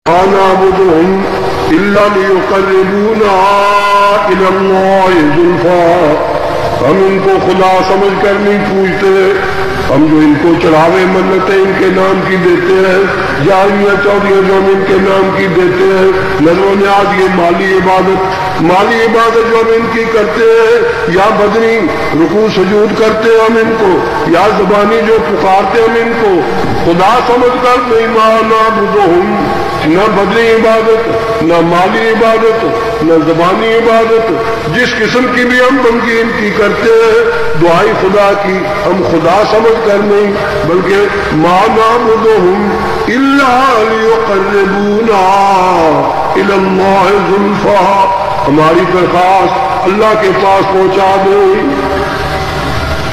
ما نعبدهم إلا ليقربونا إلى الله زلفى. ہم ان کو خدا سمجھ کر نہیں پوچھتے، ہم جو ان کو چڑھاوے منتیں ان کے نام کی دیتے ہیں، جاریاں چودھریاں جو ہم ان کے نام کی دیتے ہیں، نظر و نیاز یہ مالی عبادت جو ہم ان کی کرتے ہیں، یا بدنی رکوع سجود کرتے ہیں ہم ان کو، یا زبانی جو پکارتے ہم ان کو خدا سمجھ کر نہیں. ما نعبدهم، نہ بدنی عبادت، نہ مالی عبادت، نہ زبانی عبادت، جس قسم کی بھی ہم بندگی ان کی کرتے ہیں دعائی خدا کی، ہم خدا سمجھ کر نہیں، بلکہ ما نعبدهم الا ليقربونا الى الله زلفى. ہماری درخواست اللہ کے پاس پہنچا دیں.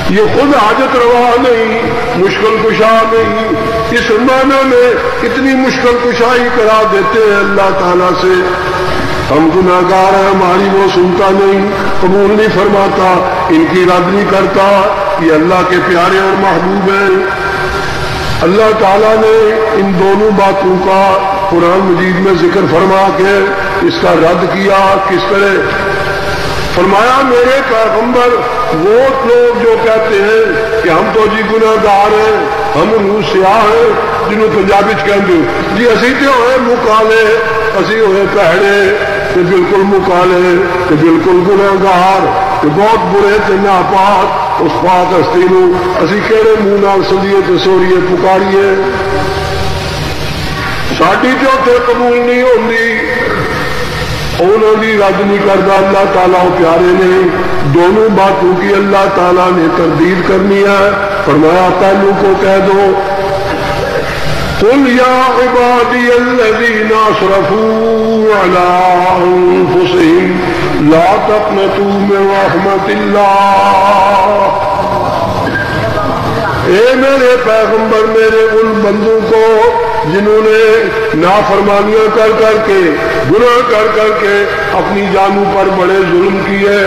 یہ خود حاجت روا نہیں، مشکل کشا نہیں، اس معنی میں اتنی مشکل کشائی کرا دیتے ہیں اللہ تعالیٰ سے. ہم گناہگار ہیں، ہماری وہ سنتا نہیں، قبول نہیں فرماتا، ان کی رد نہیں کرتا. یہ اللہ کے پیارے اور محبوب ہیں. اللہ تعالیٰ نے ان دونوں باتوں کا قرآن مجید میں ذکر فرما کے اس کا رد کیا. کس طرح فرمایا؟ میرے پیغمبر وہ لوگ جو کہتے ہیں کہ ہم تو جی گناہگار ہیں، ہم روح سیاہ ہیں، جنہوں پنجابی کہتے جی اسی تو ہوئے مکالے، اسی ہوئے پہڑے، کہ بالکل مکالے، کہ بالکل گناہگار، کہ بہت برے تے ناپاک. اس پاک ہستی نو اسی کہڑے منہ نال سدیے تے سوریے پکاریے؟ ساڈی جو تے قبول نہیں ہوندی، انہوں کی رد نہیں کرتا اللہ تعالیٰ. پیارے نے دونوں باتوں کی اللہ تعالیٰ نے تردید کرنی ہے. فرمایا پہلو کو کہہ دو قل یا عبادی الذین اسرفوا علی انفسہم لا تقنطوا من رحمت اللہ. اے میرے پیغمبر، میرے ان بندوں کو جنہوں نے نافرمانیاں کر کر کے، گناہ کر کر کے اپنی جانوں پر بڑے ظلم کیے.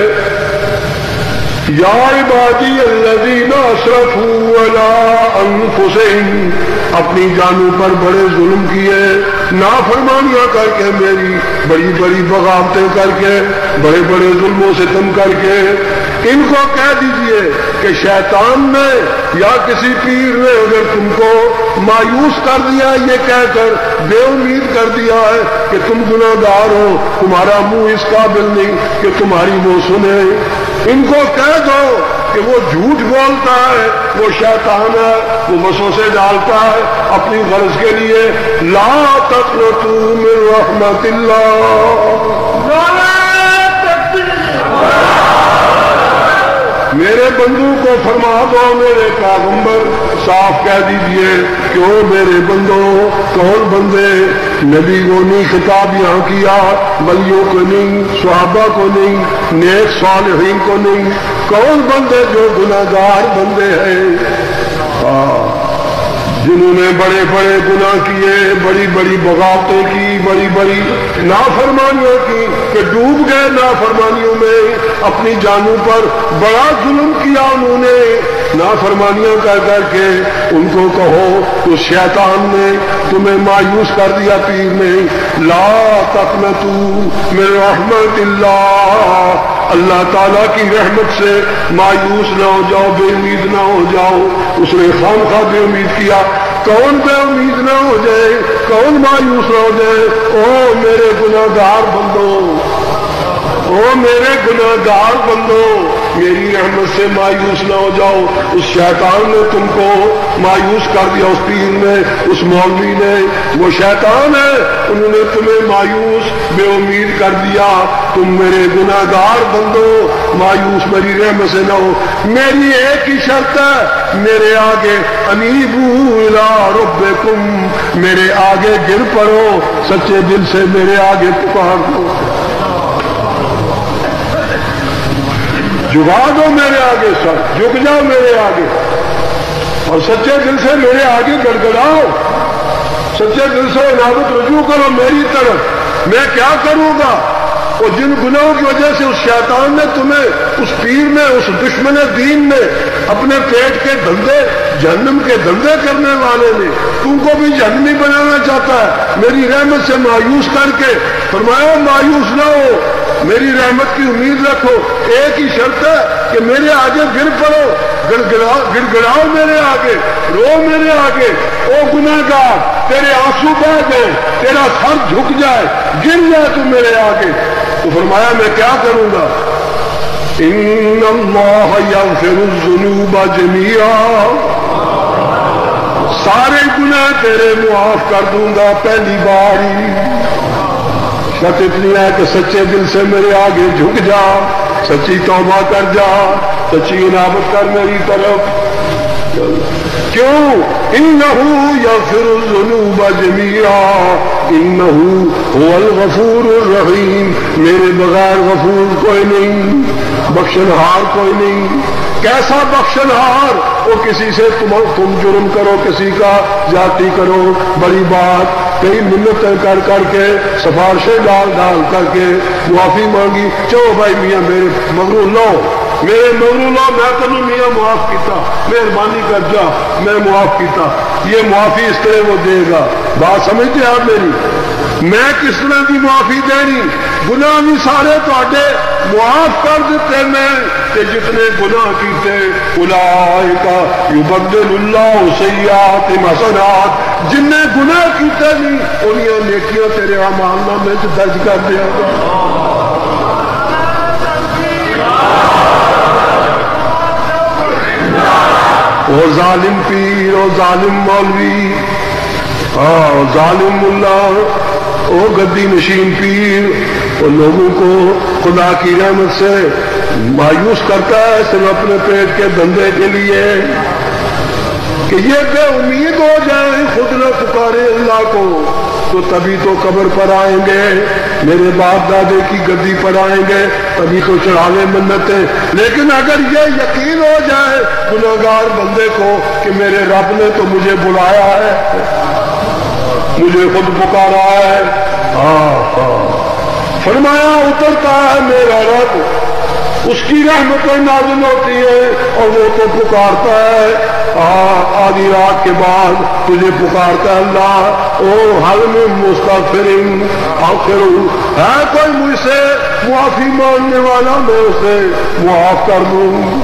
یا عبادی الذین اسرفوا علی انفسہم، اپنی جانوں پر بڑے ظلم کیے، نافرمانیاں کر کے، میری بڑی بڑی بغاوتیں کر کے، بڑے بڑے ظلم و ستم کر کے. ان کو کہہ دیجئے کہ شیطان نے یا کسی پیر نے اگر تم کو مایوس کر دیا، یہ کہہ کر بے امید کر دیا ہے کہ تم گناہگار ہو، تمہارا منہ اس قابل نہیں کہ تمہاری وہ سنے. ان کو کہہ دو کہ وہ جھوٹ بولتا ہے، وہ شیطان ہے، وہ وسوسے ڈالتا ہے اپنی غرض کے لیے. لا تقنطوا من رحمت اللہ. میرے بندوں کو فرما دو، میرے پیغمبر صاف کہہ دیجئے کہ او میرے بندوں. کون بندے؟ نبی کو نہیں خطاب یہاں کیا، ولیوں کو نہیں، صحابہ کو نہیں، نیک صالحین کو نہیں. کون بندے؟ جو گناہگار بندے ہیں، جنہوں نے بڑے بڑے گناہ کیے، بڑی بڑی بغاوتیں کی، بڑی بڑی نافرمانیوں کی، کہ ڈوب گئے نافرمانیوں میں، اپنی جانوں پر بڑا ظلم کیا انہوں نے نافرمانیاں کر کر کے. ان کو کہو اس شیطان نے تمہیں مایوس کر دیا، پیر نے. لا تقنطوا من رحمت اللہ، اللہ تعالیٰ کی رحمت سے مایوس نہ ہو جاؤ، بے امید نہ ہو جاؤ. اس نے خامخواہ بے امید کیا. کون بے امید نہ ہو جائے، کون مایوس نہ ہو جائے؟ او میرے گناہگار بندوں، او میرے گناہگار بندوں، میری رحمت سے مایوس نہ ہو جاؤ. اس شیطان نے تم کو مایوس کر دیا، اس پیر نے، اس مولوی نے، وہ شیطان ہے، انہوں نے تمہیں مایوس بے امید کر دیا. تم میرے گناہگار بندو مایوس میری رحمت سے نہ ہو. میری ایک ہی شرط ہے، میرے آگے انیبوا الی ربکم، میرے آگے گر پڑو، سچے دل سے میرے آگے پکار دو، جھکا دو میرے آگے، سر جھک جاؤ میرے آگے، اور سچے دل سے میرے آگے گڑگڑاؤ، سچے دل سے عنابت رجوع کرو میری طرف. میں کیا کروں گا؟ اور جن گناہوں کی وجہ سے اس شیطان نے تمہیں، اس پیر نے، اس دشمن دین نے اپنے پیٹ کے دھندے جہنم کے دھندے کرنے والے نے تم کو بھی جہنمی بنانا چاہتا ہے میری رحمت سے مایوس کر کے. فرمایا مایوس نہ ہو میری رحمت کی امید رکھو. ایک ہی شرط ہے کہ میرے آگے گر پڑو, گڑ گڑاؤ میرے آگے, رو میرے آگے. او گناہ گار تیرے آنسو بہ جائیں, تیرا سر جھک جائے, گر جائے تو میرے آگے. تو فرمایا میں کیا کروں گا؟ ان اللہ یغفر الذنوب جميعا, سارے گناہ تیرے معاف کر دوں گا پہلی بار ہی. شرط اتنی ہے کہ سچے دل سے میرے آگے جھک جا, سچی توبہ کر جا, سچی انابت کر میری طرف. کیوں؟ انہ یغفر الذنوب جميعا انہ هو الغفور الرحیم, میرے بغیر غفور کوئی نہیں, بخشنہار کوئی نہیں. کیسا بخشنہار؟ وہ کسی سے تم جرم کرو, کسی کا جاتی کرو, بڑی بات کئی منتیں کر کر کے سفارشیں ڈال ڈال کر کے معافی مانگی. چلو بھائی میاں میرے مغرور لو, میرے مغرور لو, میں تمہیں میاں معاف کیتا, مہربانی کر جا میں معاف کیتا. یہ معافی اس طرح وہ دے گا. بات سمجھتے آپ میری؟ میں کس طرح کی معافی دینی؟ گناہ بھی سارے تواڈے معاف کر دیتے میں کہ جتنے گناہ کیتے. اولئک یبدل اللہ سیئات حسنات, جن نے گناہ کیتے نہیں انہیں نیکیاں تیرے اعمال نامے میں درج کر دیا گا. او ظالم پیر, او ظالم مولوی, او ظالم اللہ, او گدی نشین پیر, وہ لوگوں کو خدا کی رحمت سے مایوس کرتا ہے صرف اپنے پیٹ کے دھندے کے لیے کہ یہ بے امید ہو جائیں, خود نہ پکارے اللہ کو تو تبھی تو قبر پر آئیں گے, میرے باپ دادے کی گدی پر آئیں گے, تبھی تو چڑھاوے منتیں. لیکن اگر یہ یقین ہو جائے گناہگار بندے کو کہ میرے رب نے تو مجھے بلایا ہے, مجھے خود پکارا ہے, فرمایا اترتا ہے میرا رب, اس کی رحمتیں نازل ہوتی ہے اور وہ تو پکارتا ہے. آدھی رات کے بعد تجھے پکارتا ہے اللہ, او حلم مستغفر آخر, ہے کوئی مجھ سے معافی مانگنے والا, میں اسے معاف کر دوں.